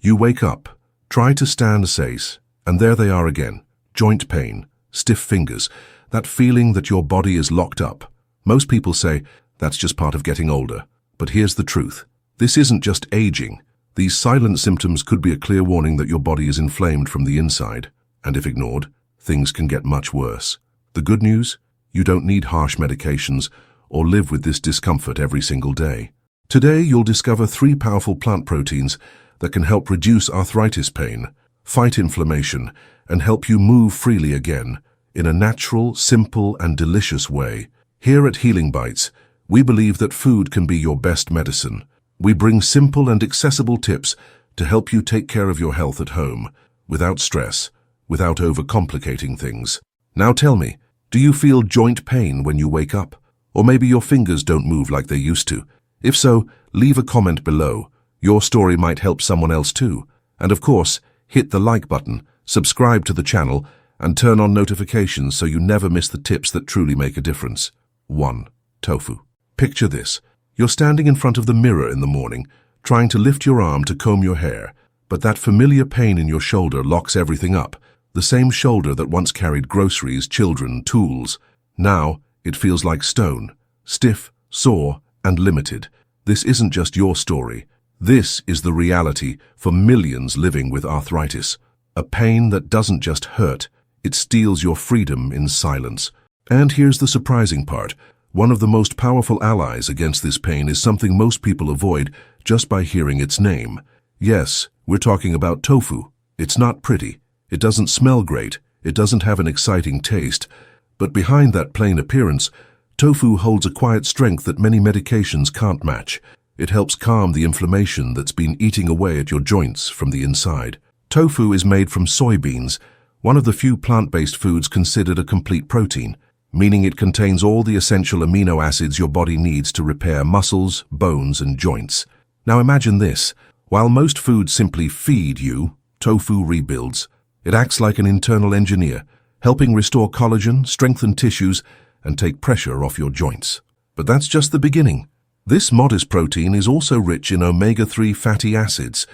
You wake up, try to stand safe, and there they are again. Joint pain, stiff fingers, that feeling that your body is locked up. Most people say, that's just part of getting older. But here's the truth. This isn't just aging. These silent symptoms could be a clear warning that your body is inflamed from the inside. And if ignored, things can get much worse. The good news? You don't need harsh medications or live with this discomfort every single day. Today, you'll discover 3 powerful plant proteins that can help reduce arthritis pain, fight inflammation, and help you move freely again in a natural, simple, and delicious way. Here at Healing Bites, we believe that food can be your best medicine. We bring simple and accessible tips to help you take care of your health at home, without stress, without overcomplicating things. Now tell me, do you feel joint pain when you wake up? Or maybe your fingers don't move like they used to? If so, leave a comment below. Your story might help someone else too. And of course, hit the like button, subscribe to the channel, and turn on notifications so you never miss the tips that truly make a difference. 1. Tofu. Picture this. You're standing in front of the mirror in the morning, trying to lift your arm to comb your hair, but that familiar pain in your shoulder locks everything up. The same shoulder that once carried groceries, children, tools. Now, it feels like stone, stiff, sore, and limited. This isn't just your story. This is the reality for millions living with arthritis. A pain that doesn't just hurt, it steals your freedom in silence. And here's the surprising part. One of the most powerful allies against this pain is something most people avoid just by hearing its name. Yes, we're talking about tofu. It's not pretty. It doesn't smell great. It doesn't have an exciting taste. But behind that plain appearance, tofu holds a quiet strength that many medications can't match. It helps calm the inflammation that's been eating away at your joints from the inside. Tofu is made from soybeans, one of the few plant-based foods considered a complete protein, meaning it contains all the essential amino acids your body needs to repair muscles, bones, and joints. Now imagine this. While most foods simply feed you, tofu rebuilds. It acts like an internal engineer, helping restore collagen, strengthen tissues, and take pressure off your joints. But that's just the beginning. This modest protein is also rich in omega-3 fatty acids,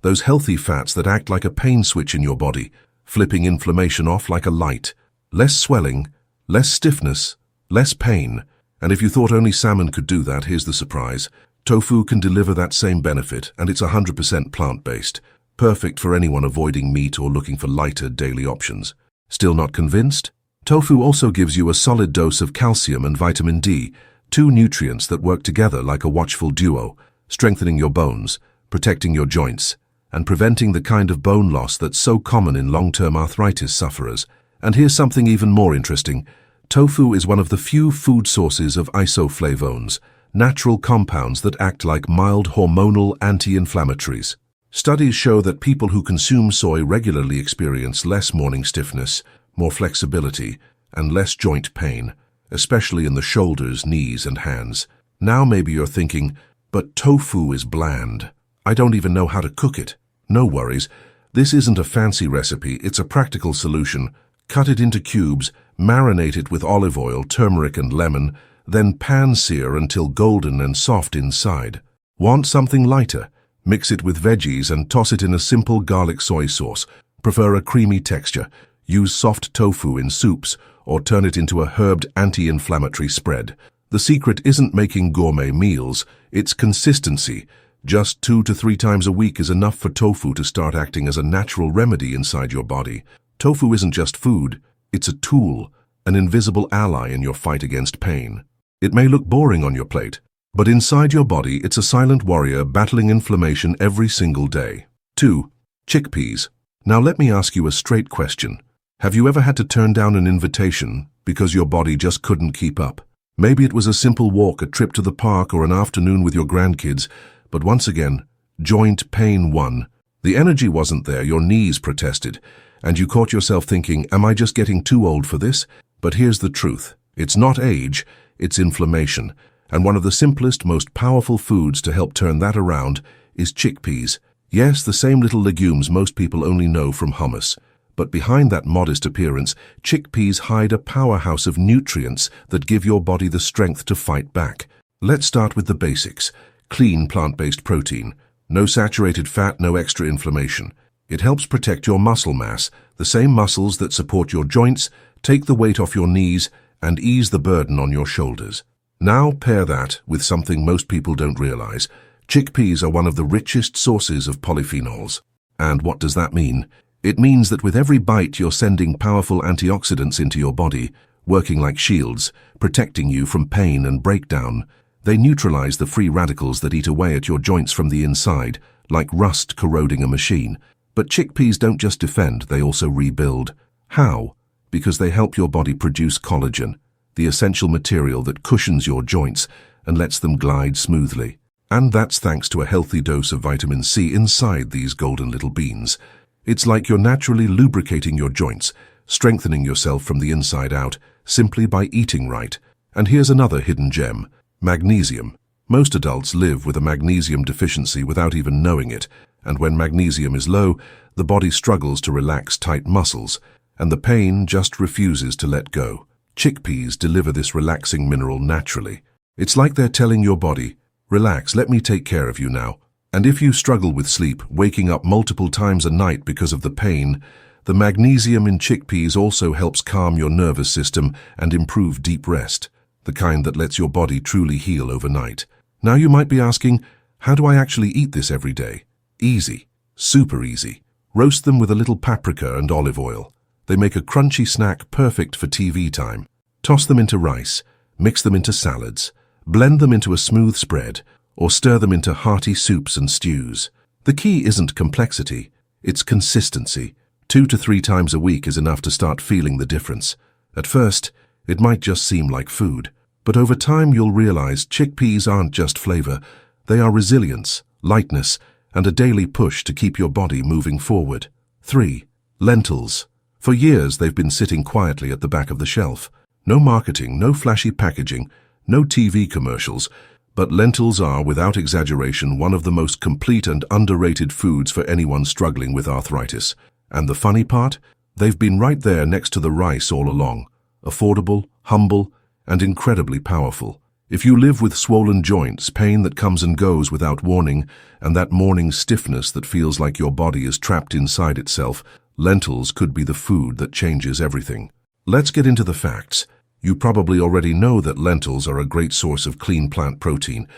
those healthy fats that act like a pain switch in your body, flipping inflammation off like a light. Less swelling, less stiffness, less pain. And if you thought only salmon could do that, here's the surprise. Tofu can deliver that same benefit, and it's 100% plant-based. Perfect for anyone avoiding meat or looking for lighter daily options. Still not convinced? Tofu also gives you a solid dose of calcium and vitamin D, 2 nutrients that work together like a watchful duo, strengthening your bones, protecting your joints, and preventing the kind of bone loss that's so common in long-term arthritis sufferers. And here's something even more interesting. Tofu is one of the few food sources of isoflavones, natural compounds that act like mild hormonal anti-inflammatories. Studies show that people who consume soy regularly experience less morning stiffness, more flexibility, and less joint pain, especially in the shoulders, knees, and hands. Now maybe you're thinking, but tofu is bland. I don't even know how to cook it. No worries. This isn't a fancy recipe, it's a practical solution. Cut it into cubes, marinate it with olive oil, turmeric, and lemon, then pan-sear until golden and soft inside. Want something lighter? Mix it with veggies and toss it in a simple garlic soy sauce. Prefer a creamy texture? Use soft tofu in soups or turn it into a herbed anti-inflammatory spread. The secret isn't making gourmet meals, it's consistency. Just 2 to 3 times a week is enough for tofu to start acting as a natural remedy inside your body. Tofu isn't just food, it's a tool, an invisible ally in your fight against pain. It may look boring on your plate, but inside your body it's a silent warrior battling inflammation every single day. 2. Chickpeas. Now let me ask you a straight question. Have you ever had to turn down an invitation because your body just couldn't keep up? Maybe it was a simple walk, a trip to the park, or an afternoon with your grandkids, but once again, joint pain won. The energy wasn't there, your knees protested, and you caught yourself thinking, am I just getting too old for this? But here's the truth. It's not age, it's inflammation. And one of the simplest, most powerful foods to help turn that around is chickpeas. Yes, the same little legumes most people only know from hummus. But behind that modest appearance, chickpeas hide a powerhouse of nutrients that give your body the strength to fight back. Let's start with the basics. Clean plant-based protein. No saturated fat, no extra inflammation. It helps protect your muscle mass, the same muscles that support your joints, take the weight off your knees, and ease the burden on your shoulders. Now pair that with something most people don't realize. Chickpeas are one of the richest sources of polyphenols. And what does that mean? It means that with every bite you're sending powerful antioxidants into your body, working like shields, protecting you from pain and breakdown. They neutralize the free radicals that eat away at your joints from the inside, like rust corroding a machine. But chickpeas don't just defend, they also rebuild. How? Because they help your body produce collagen, the essential material that cushions your joints and lets them glide smoothly. And that's thanks to a healthy dose of vitamin C inside these golden little beans. It's like you're naturally lubricating your joints, strengthening yourself from the inside out, simply by eating right. And here's another hidden gem: magnesium. Most adults live with a magnesium deficiency without even knowing it, and when magnesium is low, the body struggles to relax tight muscles, and the pain just refuses to let go. Chickpeas deliver this relaxing mineral naturally. It's like they're telling your body, relax, let me take care of you now. And if you struggle with sleep, waking up multiple times a night because of the pain, the magnesium in chickpeas also helps calm your nervous system and improve deep rest, the kind that lets your body truly heal overnight. Now you might be asking, how do I actually eat this every day? Easy. Super easy. Roast them with a little paprika and olive oil. They make a crunchy snack perfect for TV time. Toss them into rice, mix them into salads, blend them into a smooth spread, or stir them into hearty soups and stews. The key isn't complexity, it's consistency. 2 to 3 times a week is enough to start feeling the difference. At first, it might just seem like food, but over time you'll realize chickpeas aren't just flavor, they are resilience, lightness, and a daily push to keep your body moving forward. 3. Lentils. For years they've been sitting quietly at the back of the shelf. No marketing, no flashy packaging, no TV commercials, but lentils are, without exaggeration, one of the most complete and underrated foods for anyone struggling with arthritis. And the funny part? They've been right there next to the rice all along. Affordable, humble, and incredibly powerful. If you live with swollen joints, pain that comes and goes without warning, and that morning stiffness that feels like your body is trapped inside itself, lentils could be the food that changes everything. Let's get into the facts. You probably already know that lentils are a great source of clean plant protein,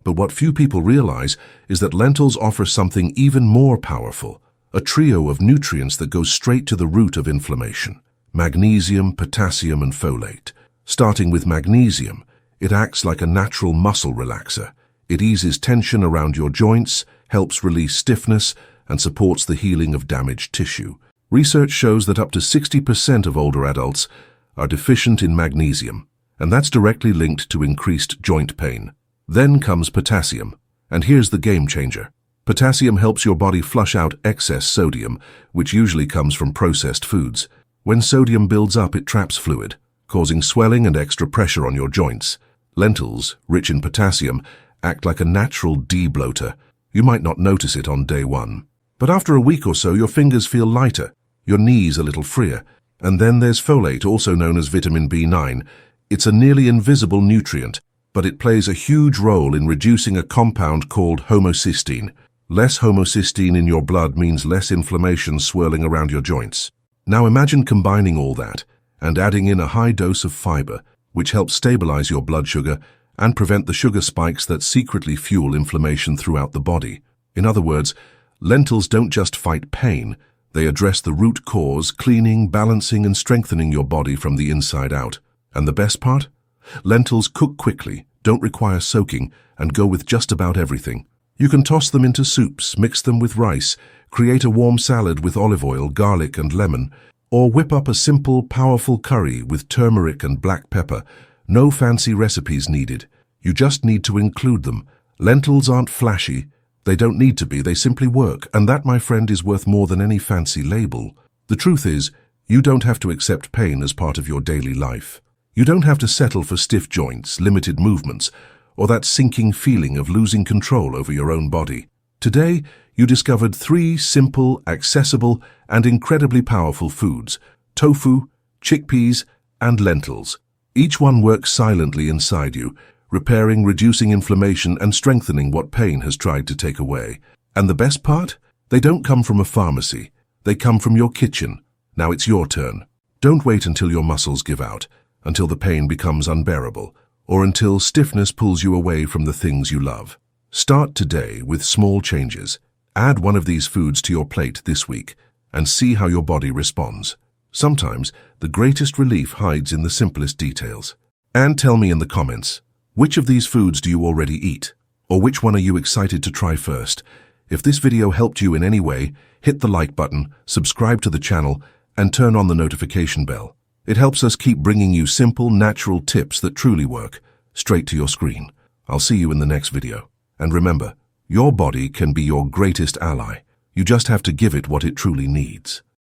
but what few people realize is that lentils offer something even more powerful, a trio of nutrients that go straight to the root of inflammation: magnesium, potassium, and folate. Starting with magnesium, it acts like a natural muscle relaxer. It eases tension around your joints, helps release stiffness, and supports the healing of damaged tissue. Research shows that up to 60% of older adults are deficient in magnesium, and that's directly linked to increased joint pain. Then comes potassium, and here's the game changer. Potassium helps your body flush out excess sodium, which usually comes from processed foods. When sodium builds up, it traps fluid, causing swelling and extra pressure on your joints. Lentils, rich in potassium, act like a natural de-bloater. You might not notice it on day one, but after a week or so, your fingers feel lighter, your knees a little freer. And then there's folate, also known as vitamin B9. It's a nearly invisible nutrient, but it plays a huge role in reducing a compound called homocysteine. Less homocysteine in your blood means less inflammation swirling around your joints. Now imagine combining all that and adding in a high dose of fiber, which helps stabilize your blood sugar and prevent the sugar spikes that secretly fuel inflammation throughout the body. In other words, lentils don't just fight pain, they address the root cause, cleaning, balancing, and strengthening your body from the inside out. And the best part? Lentils cook quickly, don't require soaking, and go with just about everything. You can toss them into soups, mix them with rice, create a warm salad with olive oil, garlic, and lemon, or whip up a simple, powerful curry with turmeric and black pepper. No fancy recipes needed. You just need to include them. Lentils aren't flashy. They don't need to be, they simply work, and that, my friend, is worth more than any fancy label. The truth is, you don't have to accept pain as part of your daily life. You don't have to settle for stiff joints, limited movements, or that sinking feeling of losing control over your own body. Today, you discovered 3 simple, accessible, and incredibly powerful foods: tofu, chickpeas, and lentils. Each one works silently inside you, repairing, reducing inflammation, and strengthening what pain has tried to take away. And the best part? They don't come from a pharmacy. They come from your kitchen. Now it's your turn. Don't wait until your muscles give out, until the pain becomes unbearable, or until stiffness pulls you away from the things you love. Start today with small changes. Add one of these foods to your plate this week and see how your body responds. Sometimes the greatest relief hides in the simplest details. And tell me in the comments, which of these foods do you already eat? Or which one are you excited to try first? If this video helped you in any way, hit the like button, subscribe to the channel, and turn on the notification bell. It helps us keep bringing you simple, natural tips that truly work, straight to your screen. I'll see you in the next video. And remember, your body can be your greatest ally. You just have to give it what it truly needs.